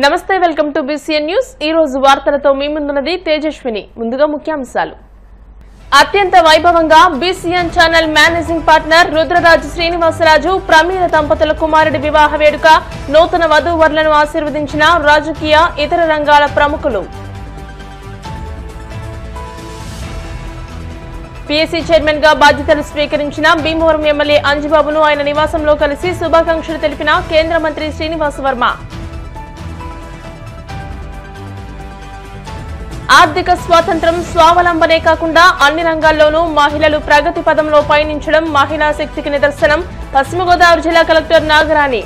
నమస్తే welcome to BCN news. ఈ రోజు వార్తలతో మీ ముందున్నది తేజస్విని। ముందుగా ముఖ్యాంశాలు। అత్యంత వైభవంగా BCN channel managing partner Rudraraju Srinivasaraju Pramila దంపతుల కుమారుడి వివాహ వేడుక। నూతన వధూవరులను ఆశీర్వదించిన రాజకీయ ఇతర రంగాల ప్రముఖులు। పీఎస్సీ చైర్మన్ గా బాధ్యతలు స్వీకరించిన భీమవరం ఎమ్మెల్యే అంజిబాబును ఆయన నివాసంలో కలిసి శుభాకాంక్షలు తెలిపిన కేంద్ర మంత్రి శ్రీనివాస్ వర్మ। ఆర్థిక స్వాతంత్ర్యం స్వావలంబనే కాకుండా అన్ని రంగాల్లోనూ మహిళలు ప్రగతి పదంలో పయనించడం మహిళా శక్తికి నిదర్శనం। పశ్చిమ గోదావరి జిల్లా కలెక్టర్ నాగరాణి।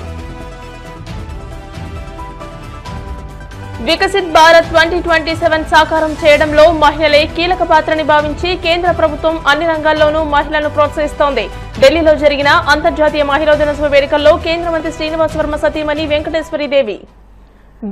వికసిత్ భారత్ 2027 సాకారం చేయడంలో మహిళలే కీలక పాత్రని భావించి కేంద్ర ప్రభుత్వం అన్ని రంగాల్లోనూ మహిళలను ప్రోత్సహిస్తోంది। ఢిల్లీలో జరిగిన అంతర్జాతీయ మహిళా దినోత్సవ వేడుకల్లో కేంద్ర మంత్రి శ్రీనివాస్ వర్మ సతీమణి వెంకటేశ్వరీదేవి,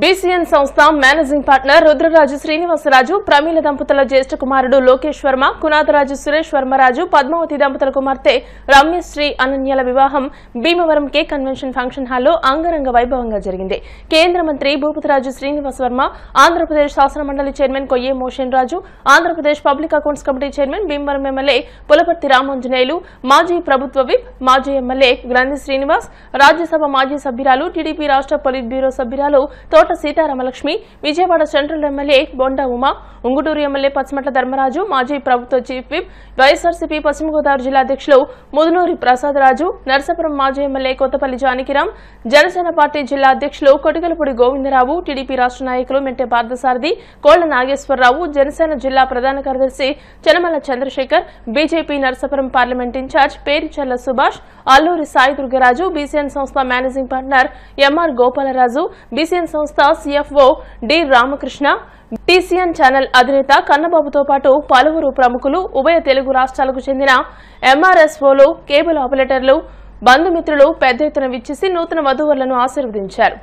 బీసీఎన్ సంస్థ మేనేజింగ్ పార్ట్నర్ రుద్రరాజు శ్రీనివాసరాజు ప్రమీల దంపతుల జ్యేష్ఠ కుమారుడు లోకేష్ వర్మ, కునాథరాజు సురేష్ వర్మరాజు, పద్మావతి దంపతుల కుమార్తె రమ్యశ్రీ అనన్యల వివాహం భీమవరం కే కన్వెన్షన్ ఫంక్షన్ హాల్లో అంగరంగ వైభవంగా జరిగింది। కేంద్ర మంత్రి భూపతిరాజు శ్రీనివాస్ వర్మ, ఆంధ్రప్రదేశ్ శాసన మండలి chairman Koyye Moshen Raju, Andhra Pradesh public accounts committee chairman Bhimavaram MLA Pulaparthi Ramanjaneyulu, మాజీ ప్రభుత్వ విప్ మాజీ ఎమ్మెల్యే గ్రంథి శ్రీనివాస్, రాజ్యసభ మాజీ సభ్యురాలు టీడీపీ రాష్ట్ర పొలిట్ బ్యూరో సభ్యురాలు తోట Seetharamalakshmi, Vijayawada central MLA Bonda Uma, Unguturu MLA Pachamatla Dharmaraju, మాజీ ప్రభుత్వ చీఫ్ విప్ వైఎస్ఆర్సీపీ పశ్చిమ గోదావరి జిల్లా అధ్యక్షులు ముదునూరి ప్రసాదరాజు, నర్సాపురం మాజీ ఎమ్మెల్యే కొత్తపల్లి జానకిరాం, జనసేన పార్టీ జిల్లా అధ్యక్షులు కొటిగలపూడి గోవిందరావు, టీడీపీ రాష్ట్ర నాయకులు మెంటే పార్థసారథి, కోళ్ల నాగేశ్వరరావు, జనసేన జిల్లా ప్రధాన కార్యదర్శి Chanamala Chandrasekhar, BJP Narsapuram parliament in-charge Pericherla Subhash, Alluri Sai Durgaraju, BCN సంస్థ managing partner MR Gopalaraju, BCN సంస్థ CFO D Ramakrishna, TCN channel అధినేత కన్నబాబుతో పాటు పలువురు ప్రముఖులు, ఉభయ తెలుగు రాష్ట్రాలకు చెందిన ఎంఆర్ఎస్ఓలు, కేబుల్ ఆపరేటర్లు, బంధుమిత్రులు పెద్ద ఎత్తున విచ్చేసి నూతన వధూవరులను ఆశీర్వదించారు।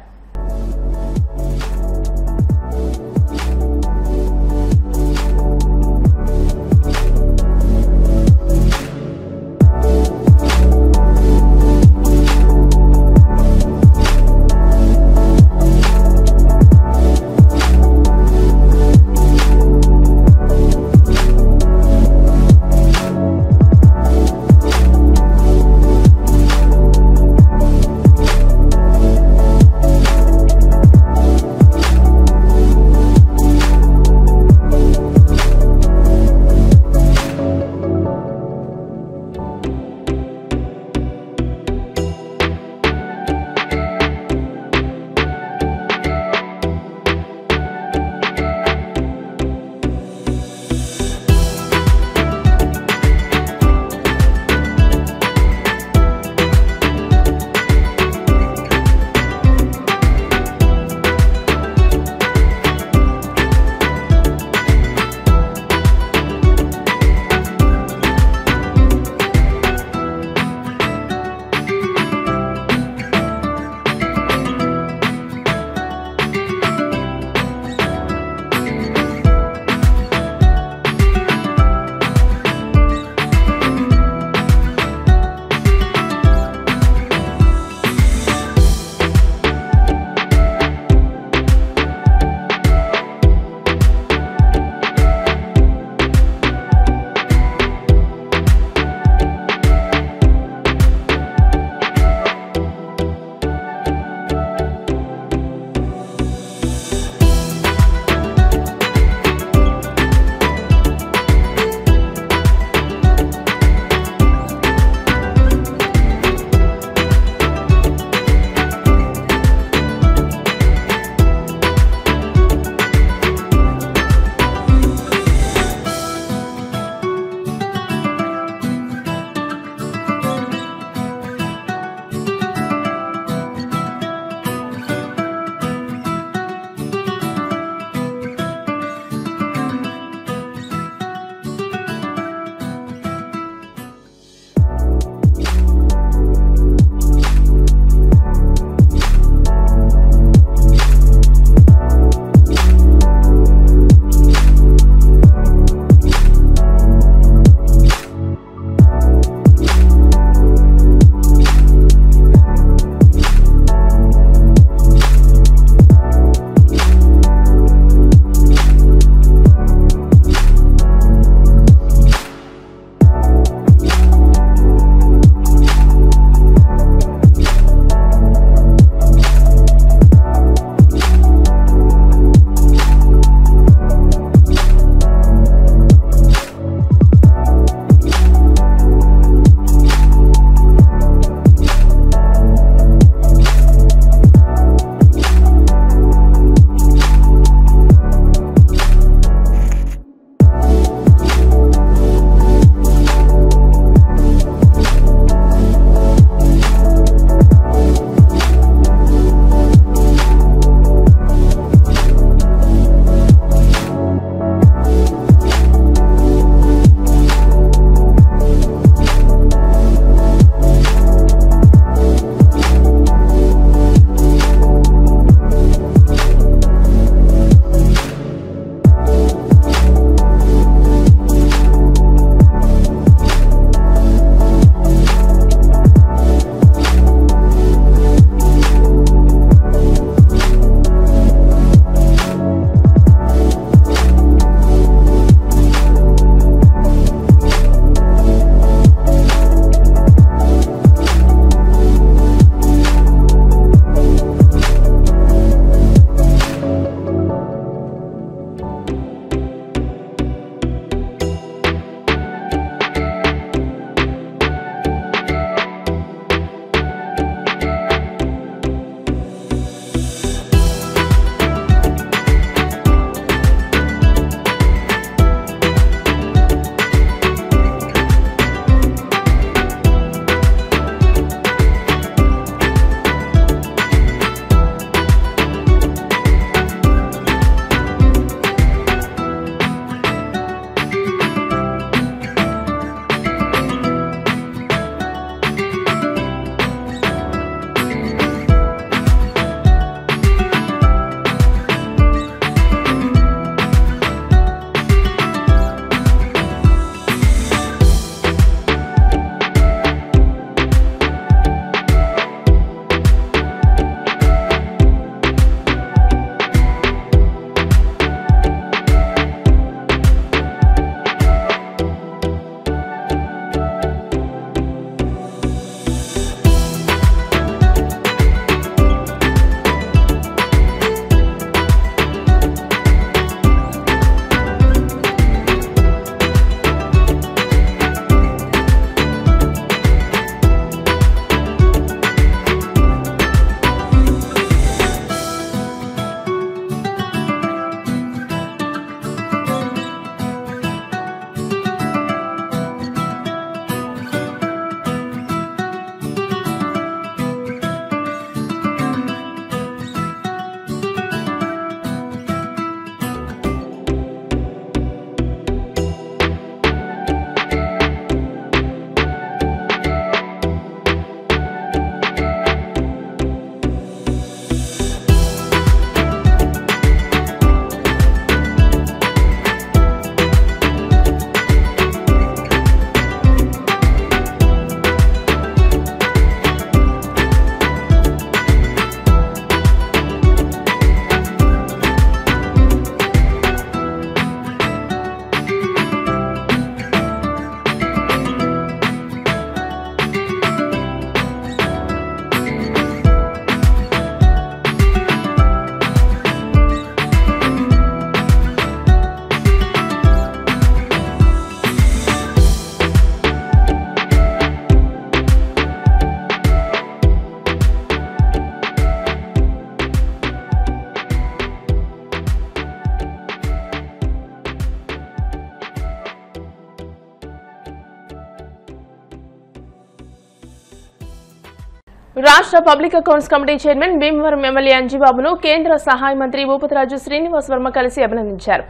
రాష్ట్ర public accounts committee chairman Bhimavaram MLA అంజిబాబును కేంద్ర సహాయ మంత్రి భూపతిరాజు శ్రీనివాస్ వర్మ కలిసి అభినందించారు.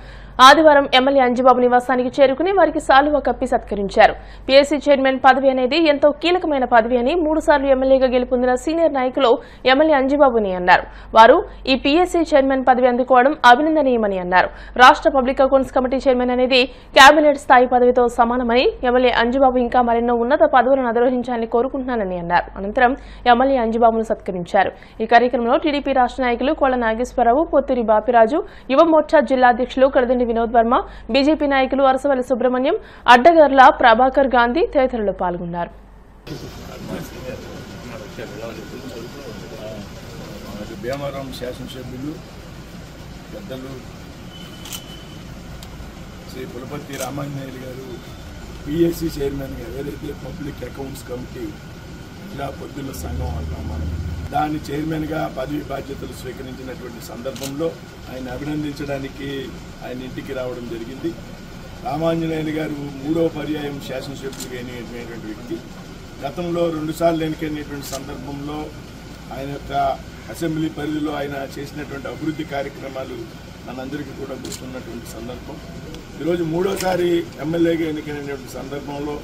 ఆదివారం ఎమ్మెల్యే అంజిబాబు నివాసానికి చేరుకుని వారికి శాలువా కప్పి సత్కరించారు. పీఎస్సీ చైర్మన్ పదవి అనేది ఎంతో కీలకమైన పదవి అని 3 సార్లు ఎమ్మెల్యేగా గెలుపొందిన సీనియర్ నాయకులు ఎమ్మెల్యే అంజిబాబుని అన్నారు. వారు ఈ పీఎస్సీ చైర్మన్ పదవి అందుకోవడం అభినందనీయమని అన్నారు. రాష్ట్ర పబ్లిక్ అకౌంట్స్ కమిటీ చైర్మన్ అనేది కేబినెట్ స్థాయి పదవితో సమానమని ఎమ్మెల్యే అంజిబాబు ఇంకా మరెన్నో ఉన్నత పదవులను అధిరోహించాలని కోరుకుంటున్నానని అన్నారు. అనంతరం ఎమ్మెల్యే అంజిబాబును సత్కరించారు. ఈ కార్యక్రమంలో టీడీపీ రాష్ట్ర నాయకులు కోళ్ల నాగేశ్వరరావు, పొత్తూరి బాపిరాజు, యువ మోర్చా జిల్లా అధ్యక్షులు కడదండి వినోద్ వర్మ, బీజేపీ నాయకులు అరసవల్లి సుబ్రహ్మణ్యం, అడ్డగర్ల ప్రభాకర్ గాంధీ తదితరులు పాల్గొన్నారు. భీమవరం శాసనసభ్యులు పెద్దలు శ్రీ పులపర్తి రామాంజనేయులు గారు పిఎస్సి చైర్మన్గా ఏదైతే పబ్లిక్ అకౌంట్స్ కమిటీ జిల్లా పొద్దుల సంఘం అంటాం మనం, దాని చైర్మన్గా పదవి బాధ్యతలు స్వీకరించినటువంటి సందర్భంలో ఆయన అభినందించడానికి ఆయన ఇంటికి రావడం జరిగింది. రామాంజనేయులు గారు 3వ పర్యాయం శాసనసభ్యులుగా ఎన్నికైనటువంటి వ్యక్తి. గతంలో 2 సార్లు ఎన్నికైనటువంటి సందర్భంలో ఆయన యొక్క అసెంబ్లీ పరిధిలో ఆయన చేసినటువంటి అభివృద్ధి కార్యక్రమాలు మనందరికీ కూడా గుర్తున్నటువంటి సందర్భం. ఈరోజు 3వసారి ఎమ్మెల్యేగా ఎన్నికైనటువంటి సందర్భంలో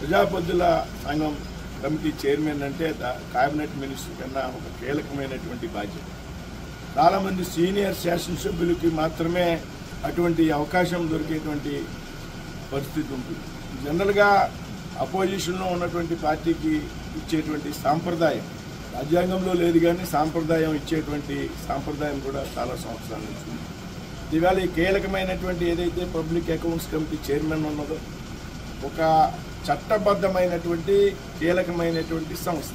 ప్రజాపద్దుల సంఘం కమిటీ చైర్మన్ అంటే కేబినెట్ మినిస్టర్ కన్నా ఒక కీలకమైనటువంటి బాధ్యత. చాలామంది సీనియర్ శాసనసభ్యులకి మాత్రమే అటువంటి అవకాశం దొరికేటువంటి పరిస్థితి ఉంటుంది. జనరల్గా అపోజిషన్లో ఉన్నటువంటి పార్టీకి ఇచ్చేటువంటి సాంప్రదాయం రాజ్యాంగంలో లేదు, కానీ సాంప్రదాయం ఇచ్చేటువంటి సాంప్రదాయం కూడా చాలా సంవత్సరాల నుంచి ఉంది. ఇవాళ ఈ కీలకమైనటువంటి ఏదైతే పబ్లిక్ అకౌంట్స్ కమిటీ చైర్మన్ ఉన్నదో ఒక చట్టబద్ధమైనటువంటి కీలకమైనటువంటి సంస్థ.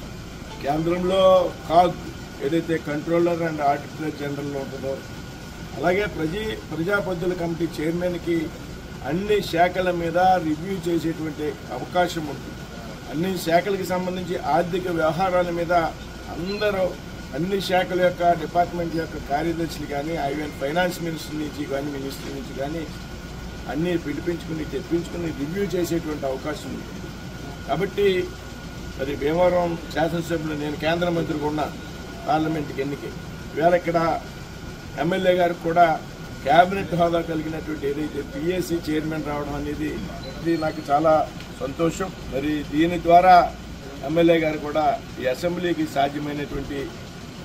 కేంద్రంలో కాగ్ ఏదైతే కంట్రోలర్ అండ్ ఆడిటర్ జనరల్లో ఉంటుందో, అలాగే ప్రజాపద్దుల కమిటీ చైర్మన్కి అన్ని శాఖల మీద రివ్యూ చేసేటువంటి అవకాశం ఉంటుంది. అన్ని శాఖలకు సంబంధించి ఆర్థిక వ్యవహారాల మీద అన్ని శాఖల యొక్క డిపార్ట్మెంట్ యొక్క కార్యదర్శులు కానీ, ఈవెన్ ఫైనాన్స్ మినిస్టర్ నుంచి కానీ, మినిస్టర్ నుంచి కానీ అన్నీ తెప్పించుకుని రివ్యూ చేసేటువంటి అవకాశం ఉంటుంది. కాబట్టి మరి భీమవరం శాసనసభ్యులు నేను కేంద్ర మంత్రిగా ఉన్నాను, పార్లమెంట్కి ఎన్నికై ఇవాళ ఇక్కడ ఎమ్మెల్యే గారికి కూడా క్యాబినెట్ హోదా కలిగినటువంటి ఏదైతే పిఎస్సి చైర్మన్ రావడం అనేది ఇది నాకు చాలా సంతోషం. మరి దీని ద్వారా ఎమ్మెల్యే గారు కూడా ఈ అసెంబ్లీకి సాధ్యమైనటువంటి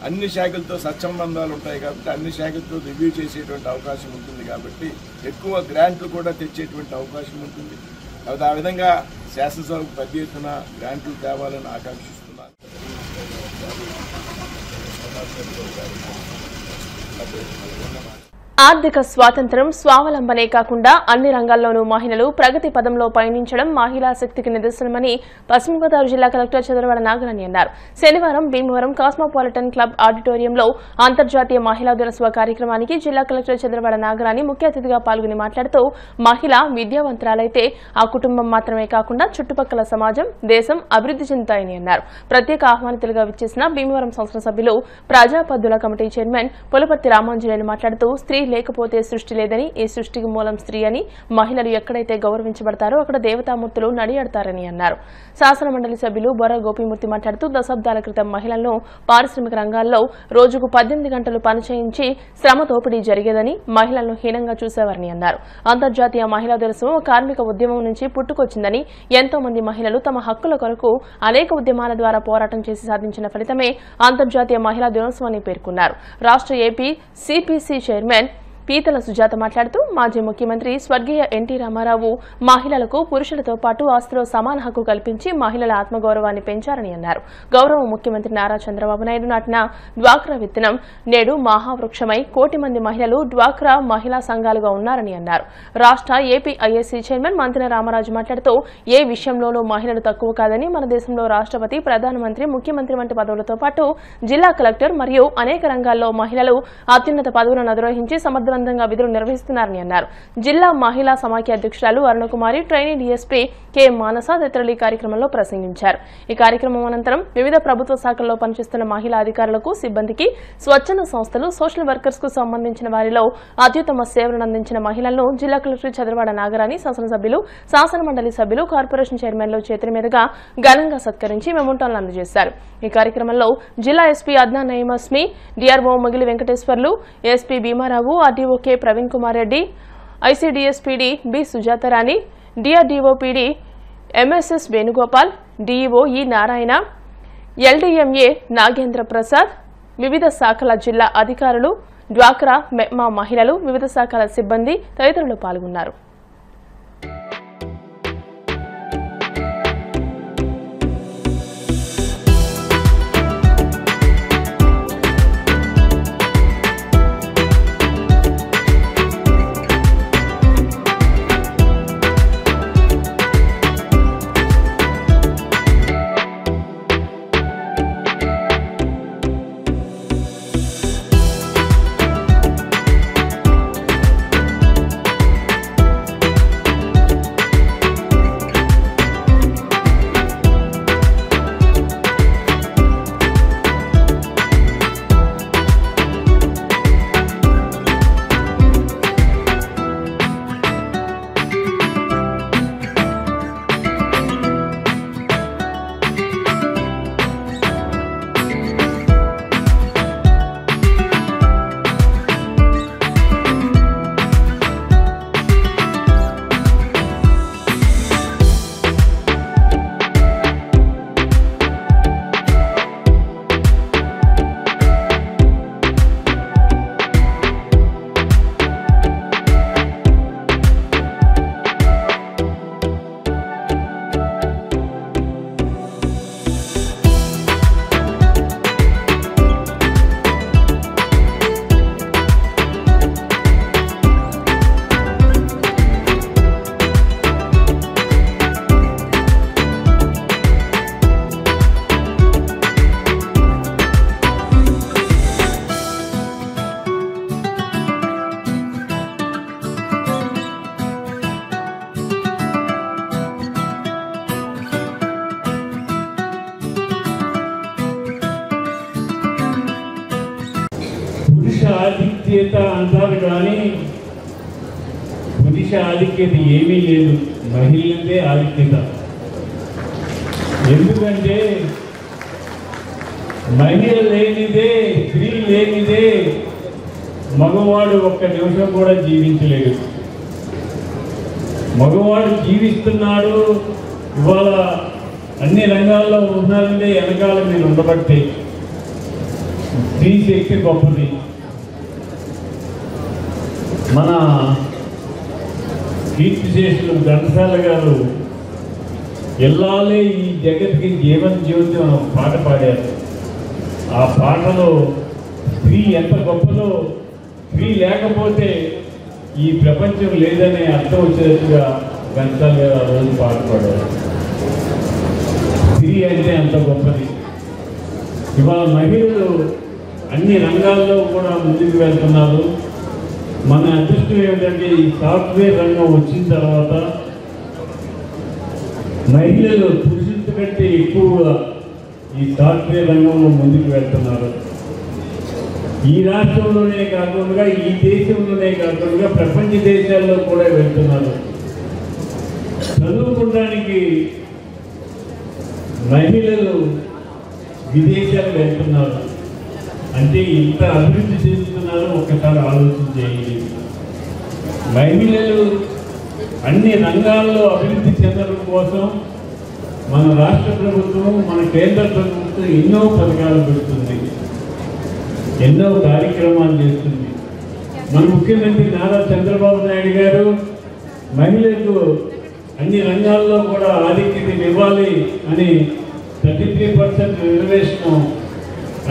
అన్ని శాఖలతో సత్సంబంధాలు ఉంటాయి కాబట్టి అన్ని శాఖలతో రివ్యూ చేసేటువంటి అవకాశం ఉంటుంది. కాబట్టి ఎక్కువ గ్రాంట్లు కూడా తెచ్చేటువంటి అవకాశం ఉంటుంది. కాబట్టి ఆ విధంగా శాసనసభకు పెద్ద ఎత్తున గ్రాంట్లు తేవాలని ఆకాంక్షిస్తున్నాను. ఆర్థిక స్వాతంత్ర్యం, స్వావలంబనే కాకుండా అన్ని రంగాల్లోనూ మహిళలు ప్రగతి పదంలో పయనించడం మహిళా శక్తికి నిదర్శనమని పశ్చిమ గోదావరి జిల్లా కలెక్టర్ చంద్రవాడ నాగరాణి అన్నారు. శనివారం భీమవరం కాస్మోపాలిటన్ క్లబ్ ఆడిటోరియంలో అంతర్జాతీయ మహిళా దినోత్సవ కార్యక్రమానికి జిల్లా కలెక్టర్ చంద్రవాడ నాగరాణి ముఖ్య అతిథిగా పాల్గొని మాట్లాడుతూ మహిళ విద్యావంతురాలైతే ఆ కుటుంబం మాత్రమే కాకుండా చుట్టుపక్కల సమాజం, దేశం అభివృద్ధి చెందుతాయని అన్నారు. ప్రత్యేక ఆహ్వానితులుగా విచ్చేసిన భీమవరం సంస్థ సభ్యులు ప్రజాపద్దుల కమిటీ చైర్మన్ పులపర్తి రామాంజనేయులు మాట్లాడుతూ స్త్రీ లేకపోతే సృష్టి లేదని, ఈ సృష్టికి మూలం స్త్రీ అని, మహిళలు ఎక్కడైతే గౌరవించబడతారో అక్కడ దేవతామూర్తులు నడియాడతారని అన్నారు. శాసన మండలి సభ్యులు బొర్ర గోపీమూర్తి మాట్లాడుతూ దశాబ్దాల క్రితం మహిళలను పారిశ్రామిక రంగాల్లో రోజుకు 18 గంటలు పనిచేయించి శ్రమ దోపిడీ జరిగేదని, మహిళలను హీనంగా చూసేవారని అన్నారు. అంతర్జాతీయ మహిళా దినోత్సవం కార్మిక ఉద్యమం నుంచి పుట్టుకొచ్చిందని, ఎంతో మంది మహిళలు తమ హక్కుల కొరకు అనేక ఉద్యమాల ద్వారా పోరాటం చేసి సాధించిన ఫలితమే అంతర్జాతీయ మహిళా దినోత్సవాన్ని పేర్కొన్నారు. రాష్ట్ర ఏపీ సిపిసి చైర్మన్ పీతల సుజాత మాట్లాడుతూ మాజీ ముఖ్యమంత్రి స్వర్గీయ ఎన్టీ రామారావు మహిళలకు పురుషులతో పాటు ఆస్తిలో సమాన హక్కు కల్పించి మహిళల ఆత్మగౌరవాన్ని పెంచారని అన్నారు. గౌరవ ముఖ్యమంత్రి నారా చంద్రబాబు నాయుడు నాటిన డ్వాక్రా విత్తనం నేడు మహావృక్షమై కోటి మంది మహిళలు డ్వాక్రా మహిళా సంఘాలుగా ఉన్నారని అన్నారు. రాష్ట్ర ఏపీ ఐఎస్సీ చైర్మన్ మంత్రి రామరాజు మాట్లాడుతూ ఏ విషయంలోనూ మహిళలు తక్కువ కాదని, మన దేశంలో రాష్ట్రపతి, ప్రధానమంత్రి, ముఖ్యమంత్రి వంటి పదవులతో పాటు జిల్లా కలెక్టర్ మరియు అనేక రంగాల్లో మహిళలు అత్యున్నత పదవులను అధిరోహించి సమర్థ సమర్థవంతంగా విధులు నిర్వహిస్తున్నారని అన్నారు. జిల్లా మహిళా సమాఖ్య అధ్యక్షురాలు అరుణకుమారి, ట్రైనీ డీఎస్పీ కె మానస తదితరులు ఈ కార్యక్రమంలో ప్రసంగించారు. ఈ కార్యక్రమం అనంతరం వివిధ ప్రభుత్వ శాఖల్లో పనిచేస్తున్న మహిళా అధికారులకు, సిబ్బందికి, స్వచ్ఛంద సంస్థలు, సోషల్ వర్కర్స్ కు సంబంధించిన వారిలో అత్యుత్తమ సేవలను అందించిన మహిళలను జిల్లా కలెక్టర్ చదరవాడ నాగరాణి, శాసనసభ్యులు, శాసనమండలి సభ్యులు, కార్పొరేషన్ చైర్మన్లు చేతుల మీదుగా ఘనంగా సత్కరించి మెమోంటాలను అందజేశారు. ఈ కార్యక్రమంలో జిల్లా SP Adna Nayeemasmi, DRO Mogili Venkateswarlu, SP Bhimarao, RDO K Praveen Kumar Reddy, ICDS PD B Sujatharani, DRDO PD MSS Venugopal, DEO E Narayana, ఎల్డీఎంఏ Nagendra Prasad, వివిధ శాఖల జిల్లా అధికారులు, డ్వాక్రా మెప్మా మహిళలు, వివిధ శాఖల సిబ్బంది తదితరులు పాల్గొన్నారు. ఆధిక్యత అంటారు కానీ పురుష ఆధిక్యత ఏమీ లేదు, మహిళలదే ఆధిక్యత. ఎందుకంటే మహిళ లేనిదే, స్త్రీ లేనిదే మగవాడు ఒక్క నిమిషం కూడా జీవించలేడు. మగవాడు జీవిస్తున్నాడు, ఇవాళ అన్ని రంగాల్లో ఉన్నారంటే వెనకాల మీరు ఉండబట్టే. స్త్రీ శక్తి గొప్పది. మన కీర్తిశేషులు ఘంటసాల గారు ఎల్లాలే ఈ జగత్కి జీవన జ్యోతి పాట పాడారు. ఆ పాటలో స్త్రీ ఎంత గొప్పదో, స్త్రీ లేకపోతే ఈ ప్రపంచం లేదనే అర్థం వచ్చేట్టుగా ఘంటసాల గారు ఆ రోజు పాట పాడారు. స్త్రీ అంటే అంత గొప్పది. ఇవాళ మహిళలు అన్ని రంగాల్లో కూడా ముందుకు వెళ్తున్నారు. మన అదృష్టం ఏమిటంటే ఈ సాఫ్ట్వేర్ రంగం వచ్చిన తర్వాత మహిళలు పురుషుల కంటే ఎక్కువగా ఈ సాఫ్ట్వేర్ రంగంలో ముందుకు వెళ్తున్నారు. ఈ రాష్ట్రంలోనే కాకుండా, ఈ దేశంలోనే కాకుండా ప్రపంచ దేశాల్లో కూడా వెళ్తున్నారు. చదువుకోవడానికి మహిళలు విదేశాలు వెళ్తున్నారు. అంటే ఇంత అభివృద్ధి చెందుతున్నారు, ఒక్కసారి ఆలోచన చేయండి. మహిళలు అన్ని రంగాల్లో అభివృద్ధి చెందడం కోసం మన రాష్ట్ర ప్రభుత్వం, మన కేంద్ర ప్రభుత్వం ఎన్నో పథకాలు పెడుతుంది, ఎన్నో కార్యక్రమాలు చేస్తుంది. మన ముఖ్యమంత్రి నారా చంద్రబాబు నాయుడు గారు మహిళలకు అన్ని రంగాల్లో కూడా ఆధిక్యత ఇవ్వాలి అని 33% రిజర్వేషన్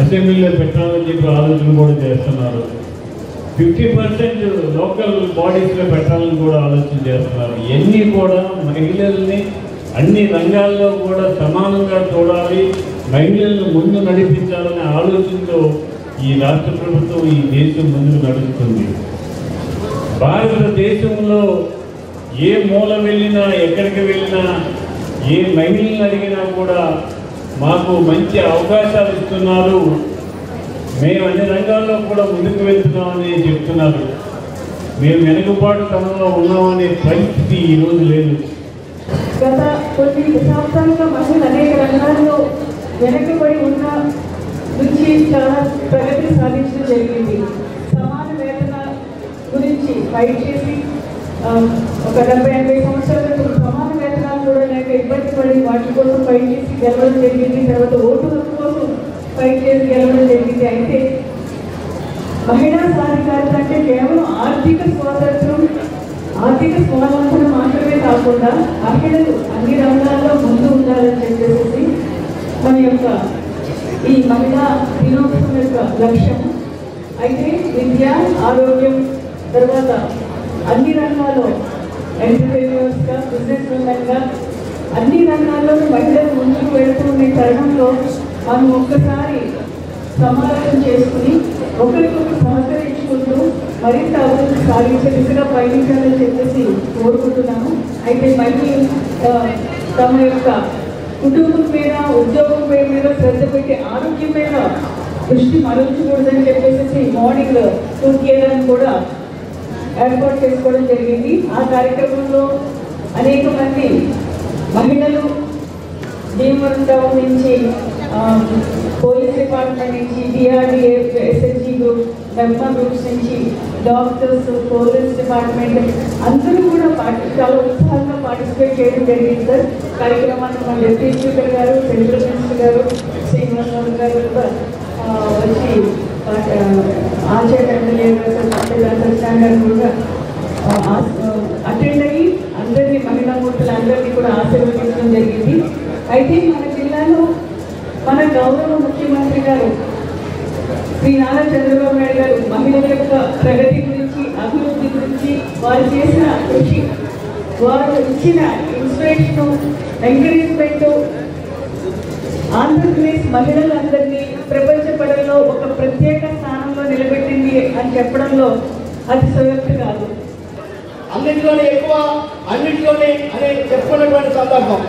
అసెంబ్లీలో పెట్టాలని చెప్పి ఆలోచన కూడా చేస్తున్నారు. 50% లోకల్ బాడీస్లో పెట్టాలని కూడా ఆలోచన చేస్తున్నారు. ఇవన్నీ కూడా మహిళల్ని అన్ని రంగాల్లో కూడా సమానంగా చూడాలి, మహిళలను ముందు నడిపించాలనే ఆలోచనతో ఈ రాష్ట్ర ప్రభుత్వం, ఈ దేశం ముందుకు నడుస్తుంది. భారతదేశంలో ఏ మూల వెళ్ళినా, ఎక్కడికి వెళ్ళినా, ఏ మహిళలను అడిగినా కూడా మాకు మంచి అవకాశాలు ఇస్తున్నారు, మేము అన్ని రంగాల్లో కూడా ముందుకు వెళ్తున్నామని చెప్తున్నారు. మేము వెనుకబాటుతనంలో ఉన్నామనే పరిస్థితి ఈరోజు లేదు. గత కొన్ని దశాబ్దాలుగా మహిళలు అనేక రంగాల్లో వెనకబడి ఉన్న నుంచి చాలా ప్రగతిని సాధించడం జరిగింది. సమాన వేతన గురించి ఫైట్ చేసి ఒక 70-80 సంవత్సరాల క్రితం సమాన వేతనాలు కూడా లేక ఇబ్బంది పడి వాటి కోసం ఫైట్ చేసి గెలవడం జరిగింది. తర్వాత ఓటు హక్కు కోసం ఫైట్ చేసి గెలవడం జరిగింది. అయితే మహిళా సాధికారత అంటే కేవలం ఆర్థిక స్వాతంత్రం, ఆర్థిక స్వాతంత్రం మాత్రమే కాకుండా మహిళలు అన్ని రంగాల్లో ముందు ఉండాలని చెప్పేసి మన యొక్క ఈ మహిళా దినోత్సవం యొక్క లక్ష్యం. అయితే విద్య, ఆరోగ్యం, తర్వాత అన్ని రంగాల్లో ఎంటర్ప్రెన్యూర్స్గా, బిజినెస్ ఉమెన్గా అన్ని రంగాల్లోనూ మహిళలు ముందుకు వెళుతున్న తరుణంలో మనం ఒక్కసారి సమావేశం చేసుకుని ఒకరికొకరు సహకరించుకుంటూ మరింత అభివృద్ధి సాధించే దిశగా పయనించాలని చెప్పేసి కోరుకుంటున్నాము. అయితే మళ్ళీ తమ యొక్క కుటుంబం మీద, ఉద్యోగం మీద శ్రద్ధ పెట్టి ఆరోగ్యం మీద దృష్టి మరల్చకూడదని చెప్పేసి మార్నింగ్ 2 కేంద్రాన్ని కూడా ఏర్పాటు చేసుకోవడం జరిగింది. ఆ కార్యక్రమంలో అనేక మంది మహిళలు భీమవరం టౌన్ నుంచి, పోలీస్ డిపార్ట్మెంట్ నుంచి, డిఆర్డిఏ, ఎస్ఎస్జీ గ్రూప్, డెల్మా గ్రూప్స్ నుంచి, డాక్టర్స్, పోలీస్ డిపార్ట్మెంట్ అందరూ కూడా చాలా ఉత్సాహంగా పార్టిసిపేట్ చేయడం జరిగింది సార్. కార్యక్రమాన్ని మన డిప్యూటీ స్పీకర్ గారు, సెంట్రల్ మినిస్టర్ గారు, శ్రీనివాసరావు గారు కూడా వచ్చి ఆచార్య ఎమ్మెల్యే గారు, సత్యనారాయణ గారు కూడా అటెండ్ అయ్యి అందరినీ, మహిళా మూర్తులందరినీ కూడా ఆశీర్వదించడం జరిగింది. అయితే మన జిల్లాలో మన గౌరవ ముఖ్యమంత్రి గారు శ్రీ నారా చంద్రబాబు నాయుడు గారు మహిళల యొక్క ప్రగతి గురించి, అభివృద్ధి గురించి, వారు చేసిన కృషి, వారు ఇచ్చిన ఇన్స్పిరేషన్, ఎంకరేజ్మెంట్ ఆంధ్రప్రదేశ్ మహిళలందరినీ ప్రపంచ పటంలో ఒక ప్రత్యేక స్థానంలో నిలబెట్టింది అని చెప్పడంలో అది సయోక్తి కాదు. అన్నింటిలోనే ఎక్కువ, అన్నింటిలోనే అని చెప్పుకున్నటువంటి సందర్భం.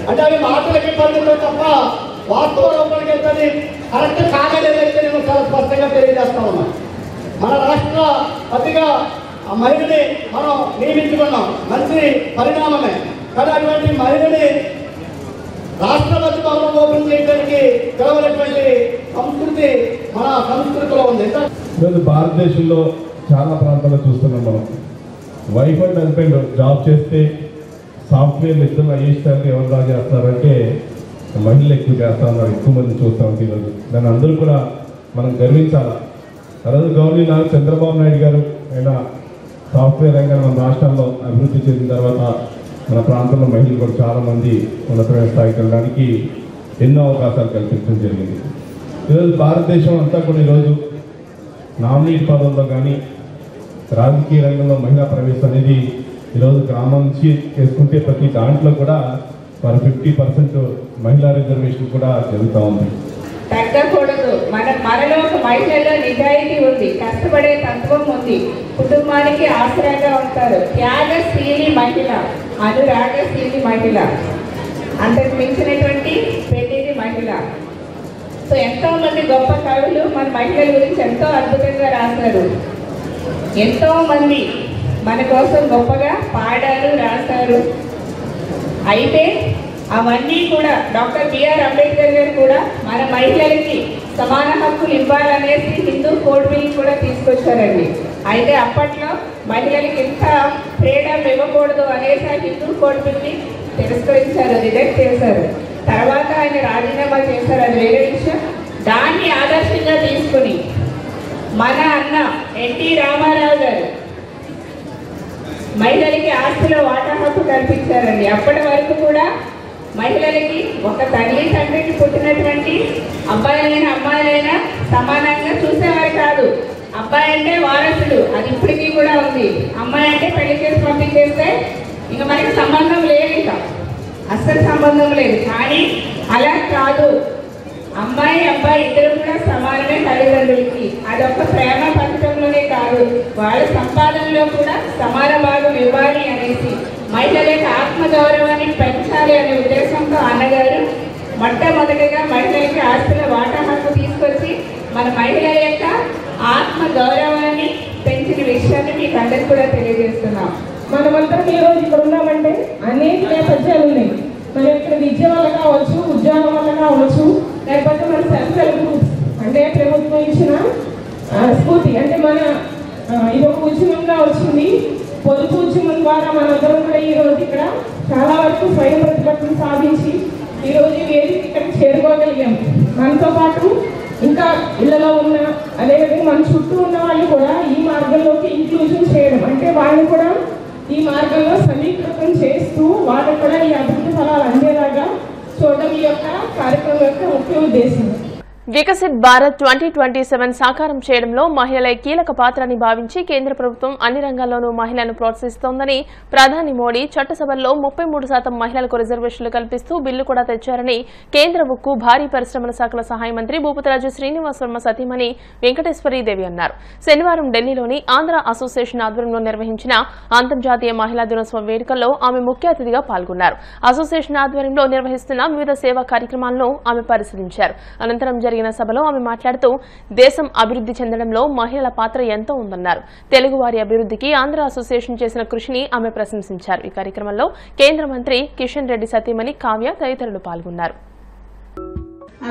అంటే అవి మాటలకి పద్ధతిలో తప్ప వాస్తవ రూపానికి వెళ్తుంది కరెక్ట్ కాగలేదైతే నేను చాలా స్పష్టంగా తెలియజేస్తా ఉన్నాను. మన రాష్ట్ర అతిగా ఆ మహిళని మనం నియమించుకున్నాం, మంచి పరిణామమే. కానీ అటువంటి మహిళని రాష్ట్రపతి భవనం ఓపెన్ చేయడానికి కేవలటువంటి సంస్కృతి మన సంస్కృతిలో ఉంది. ఈరోజు భారతదేశంలో చాలా ప్రాంతాల్లో చూస్తున్నాం మనం. వైఫ్ అండ్ హస్బెండ్ జాబ్ చేస్తే సాఫ్ట్వేర్లు ఇద్దరు అయ్యేస్తారు, ఎవరు బాగా చేస్తారంటే మహిళలు ఎక్కువ చేస్తా ఉన్నారు, ఎక్కువ మంది చూస్తూ ఉంటారు ఈరోజు. దాన్ని అందరూ కూడా మనం గర్వించాలి. ఆ రోజు గవర్నర్ చంద్రబాబు నాయుడు గారు ఆయన సాఫ్ట్వేర్ రంగాన్ని మన రాష్ట్రంలో అభివృద్ధి చేసిన తర్వాత మన ప్రాంతంలో మహిళలు కూడా చాలామంది ఉన్నతమైన స్థాయికి వెళ్ళడానికి ఎన్నో అవకాశాలు కల్పించడం జరిగింది. ఈరోజు భారతదేశం అంతా కూడా ఈరోజు నామినేట్ పదంలో కానీ రాజకీయ రంగంలో మహిళా ప్రవేశం అనేది ఈరోజు గ్రామం నుంచి చేసుకుంటే ప్రతి దాంట్లో కూడా మరి 50% మహిళా రిజర్వేషన్ కూడా జరుగుతూ ఉంది. తగ్గకూడదు. మనలో ఒక మహిళలో నిజాయితీ ఉంది, కష్టపడే తత్వం ఉంది, కుటుంబానికి ఆశ్రయంగా ఉంటారు. త్యాగశీలి మహిళ, అనురాగశీలి మహిళ, అంతకు మించినటువంటి పెళ్లిది మహిళ. సో ఎంతో మంది గొప్ప కవులు మన మహిళల గురించి ఎంతో అద్భుతంగా రాశారు. ఎంతో మంది మన కోసం గొప్పగా పాడారు, రాశారు. అయితే అవన్నీ కూడా డాక్టర్ బిఆర్ అంబేద్కర్ గారు కూడా మన మహిళలకి సమాన హక్కులు ఇవ్వాలనేసి హిందూ కోడ్ బిల్ కూడా తీసుకొచ్చారండి. అయితే అప్పట్లో మహిళలకి ఇంత ఫ్రీడమ్ ఇవ్వకూడదు అనేసి ఆ హిందూ కోడ్ బిల్ని తిరస్కరించారు, రిజెక్ట్ చేశారు. తర్వాత ఆయన రాజీనామా చేశారు, అది వేరే విషయం. దాన్ని ఆదర్శంగా తీసుకుని మన అన్న ఎన్టీ రామారావు గారు మహిళలకి ఆస్తిలో వాటా హక్కు కల్పించారండి. అప్పటి వరకు కూడా మహిళలకి ఒక తల్లి తండ్రికి పుట్టినటువంటి అబ్బాయిలైనా అమ్మాయిలైనా సమానంగా చూసేవారు కాదు. అబ్బాయి అంటే వారసుడు, అది ఇప్పటికీ కూడా ఉంది. అమ్మాయి అంటే పెళ్లి చేసి పంపించేస్తే ఇక మనకి సంబంధం లేదు, ఇక అస్సలు సంబంధం లేదు. కానీ అలా కాదు, అమ్మాయి అబ్బాయి ఇద్దరు కూడా సమానమే తల్లిదండ్రులకి. అదొక ప్రేమ పథకంలోనే కాదు, వాళ్ళ సంపాదనలో కూడా సమాన భాగం ఇవ్వాలి అనేసి మహిళల యొక్క ఆత్మగౌరవాన్ని పెంచాలి అనే ఉద్దేశంతో అన్నగారు మొట్టమొదటిగా మహిళలకి ఆస్తుల వాటా హక్కు తీసుకొచ్చి మన మహిళల యొక్క ఆత్మ గౌరవాన్ని పెంచిన విషయాన్ని మీకు అందరికీ కూడా తెలియజేస్తున్నాం. మనమందరం ఈ రోజు ఇక్కడ ఉన్నామంటే అనేక నేపథ్యాలు ఉన్నాయి. మనం ఇక్కడ విద్య వల్ల కావచ్చు, ఉద్యోగం వల్ల కావచ్చు, లేకపోతే మన సెల్ఫ్ హెల్ప్ గ్రూప్స్ అంటే ప్రభుత్వం ఇచ్చిన స్ఫూర్తి అంటే మన ఇది ఒక ఉద్యమంగా వచ్చింది. పొదుపు ఉద్యమం ద్వారా మనందరం కూడా ఈ రోజు ఇక్కడ చాలా వరకు స్వయం ప్రతిపత్తిని సాధించి ఈరోజు వేదిక ఇక్కడికి చేరుకోగలిగాం. మనతో పాటు ఇంకా ఇళ్లలో ఉన్న అదేవిధంగా మన చుట్టూ ఉన్న వాళ్ళు కూడా ఈ మార్గంలోకి ఇంక్లూజన్ చేయడం అంటే వాళ్ళని కూడా ఈ మార్గంలో సమీకృతం చేస్తూ వాళ్ళకు కూడా ఈ అభివృద్ధి ఫలాలు అందేలాగా చూడడం ఈ యొక్క కార్యక్రమం యొక్క ముఖ్య ఉద్దేశం. వికసిత్ భారత్ 2027 సాకారం చేయడంలో మహిళలే కీలక పాత్రని భావించి కేంద్ర ప్రభుత్వం అన్ని రంగాల్లోనూ మహిళలను ప్రోత్సహిస్తోందని ప్రధాని మోడీ చట్టసభల్లో 33% మహిళలకు రిజర్వేషన్లు కల్పిస్తూ బిల్లు కూడా తెచ్చారని కేంద్ర ఉక్కు భారీ పరిశ్రమల శాఖల సహాయ మంత్రి భూపతిరాజు శ్రీనివాస్ వర్మ సతీమణి వెంకటేశ్వరీదేవి అన్నారు. శనివారం ఢిల్లీలోని ఆంధ్ర అసోసియేషన్ ఆధ్వర్యంలో నిర్వహించిన అంతర్జాతీయ మహిళా దినోత్సవం వేడుకల్లో ఆమె ముఖ్య అతిథిగా పాల్గొన్నారు. అసోసియేషన్ ఆధ్వర్యంలో నిర్వహిస్తున్న వివిధ సేవా కార్యక్రమాలను ఆమె పరిశీలించారు. అనంతరం జరిగిన సభలో ఆమె మాట్లాడుతూ దేశం అభివృద్ధి చెందడంలో మహిళల పాత్ర ఎంతో ఉందన్నారు. తెలుగువారి అభివృద్ధికి ఆంధ్ర అసోసియేషన్ చేసిన కృషిని ఆమె ప్రశంసించారు. ఈ కార్యక్రమంలో కేంద్ర మంత్రి కిషన్ రెడ్డి సతీమణి కావ్య తదితరులు పాల్గొన్నారు.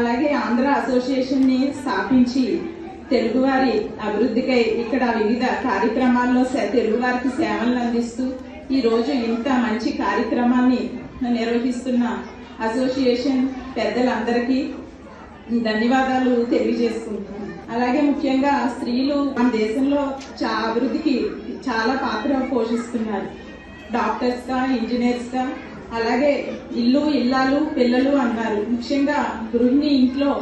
అలాగే ఆంధ్ర అసోసియేషన్ ని స్థాపించి తెలుగువారి అభివృద్ధికై ఇక్కడ వివిధ కార్యక్రమాల్లో తెలుగువారికి సేవలను అందిస్తూ ఈ రోజు ఇంత మంచి కార్యక్రమాన్ని నిర్వహిస్తున్న అసోసియేషన్ పెద్దలందరికీ ధన్యవాదాలు తెలియజేసుకుంటున్నాను. అలాగే ముఖ్యంగా స్త్రీలు మన దేశంలో అభివృద్ధికి చాలా పాత్ర పోషిస్తున్నారు. డాక్టర్స్ గా, ఇంజనీర్స్ గా, అలాగే ఇల్లు, ఇల్లాలు, పిల్లలు అన్నారు. ముఖ్యంగా గృహిణి ఇంట్లో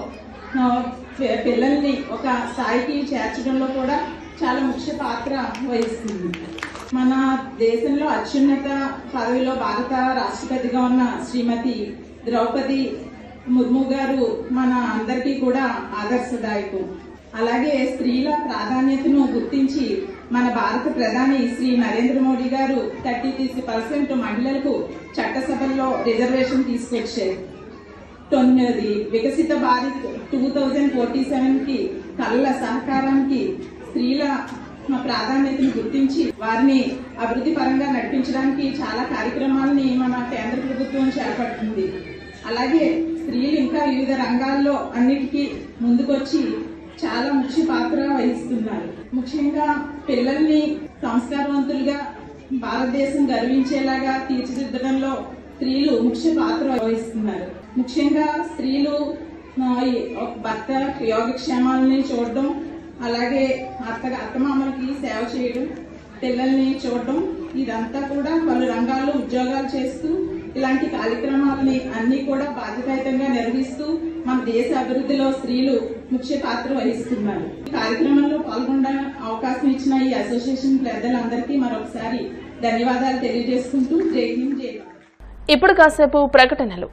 పిల్లల్ని ఒక స్థాయికి చేర్చడంలో కూడా చాలా ముఖ్య పాత్ర వహిస్తుంది. మన దేశంలో అత్యున్నత పదవిలో భారత రాష్ట్రపతిగా ఉన్న శ్రీమతి ద్రౌపది ముర్ము గారు మన అందరికీ కూడా ఆదర్శదాయకం. అలాగే స్త్రీల ప్రాధాన్యతను గుర్తించి మన భారత ప్రధాని శ్రీ నరేంద్ర మోడీ గారు 33% మహిళలకు చట్టసభల్లో రిజర్వేషన్ తీసుకొచ్చారు. వికసిత భారత్ 2047 కి కళల సహకారానికి స్త్రీల ప్రాధాన్యతను గుర్తించి వారిని అభివృద్ధి పరంగా నడిపించడానికి చాలా కార్యక్రమాలని మన కేంద్ర ప్రభుత్వం చేపడుతుంది. అలాగే స్త్రీలు ఇంకా వివిధ రంగాల్లో అన్నిటికీ ముందుకొచ్చి చాలా ముఖ్య పాత్ర వహిస్తున్నారు. ముఖ్యంగా పిల్లల్ని సంస్కారవంతులుగా భారతదేశం గర్వించేలాగా తీర్చిదిద్దడంలో స్త్రీలు ముఖ్య పాత్ర వహిస్తున్నారు. ముఖ్యంగా స్త్రీలు భర్త యోగక్షేమాలని చూడడం, అలాగే అత్తమామలకి సేవ చేయడం, పిల్లల్ని చూడడం, ఇదంతా కూడా పలు రంగాల్లో ఉద్యోగాలు చేస్తూ ఇలాంటి కార్యక్రమాలని అన్ని కూడా బాధ్యతాయుతంగా నిర్వహిస్తూ మన దేశ అభివృద్ధిలో స్త్రీలు ముఖ్య పాత్ర వహిస్తున్నారు. ఈ కార్యక్రమంలో పాల్గొనే అవకాశం ఇచ్చిన ఈ అసోసియేషన్ పెద్దలందరికీ మరొకసారి ధన్యవాదాలు తెలియజేసుకుంటూ జై హింద్, జై భారత్. ఇప్పుడు కాసేపు ప్రకటనలు.